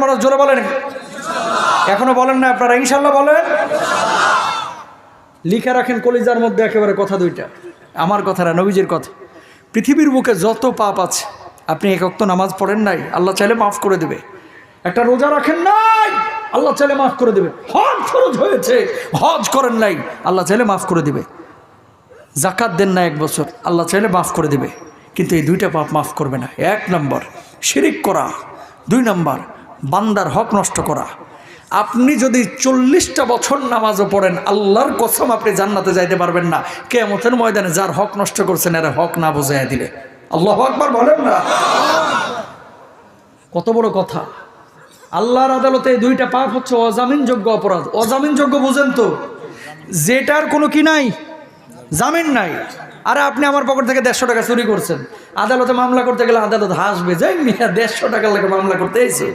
আমরা জোরে বলেন এখনো বলেন না আপনারা ইনশাল্লাহ বলেন লিখে রাখেন কলিজার মধ্যে একেবারে কথা দুইটা আমার কথা না নবীজির কথা পৃথিবীর বুকে যত পাপ আছে আপনি এক ওয়াক্ত নামাজ পড়েন নাই আল্লাহ চাইলে মাফ করে দেবে একটা রোজা রাখেন নাই আল্লাহ চাইলে মাফ করে দেবে হজ ফরজ হয়েছে হজ করেন নাই আল্লাহ চাইলে মাফ করে দেবে যাকাত দেন না এক বছর আল্লাহ চাইলে মাফ করে দেবে কিন্তু এই দুইটা পাপ মাফ করবে না এক নম্বর শিরিক করা দুই নম্বর বান্দার হক নষ্ট করা আপনি যদি 40টা বছর নামাজও পড়েন আল্লাহর কসম আপনি জান্নাতে যাইতে পারবেন না কিয়ামতের ময়দানে যার হক নষ্ট করছেন এর হক না বুঝাইয়া দিলে আল্লাহু আকবার বলেন না কত বড় কথা আল্লাহর আদালতে এই দুইটা পাপ হচ্ছে অজামিনযোগ্য অপরাধ অজামিনযোগ্য বুঝেন তো যেটার কোনো কি নাই জামিন নাই আরে আপনি আমার পকেট থেকে 150 টাকা চুরি করছেন আদালতে মামলা করতে গেলে আদালত হাসবে যাই মিয়া 150 টাকা লাগে মামলা করতে এসে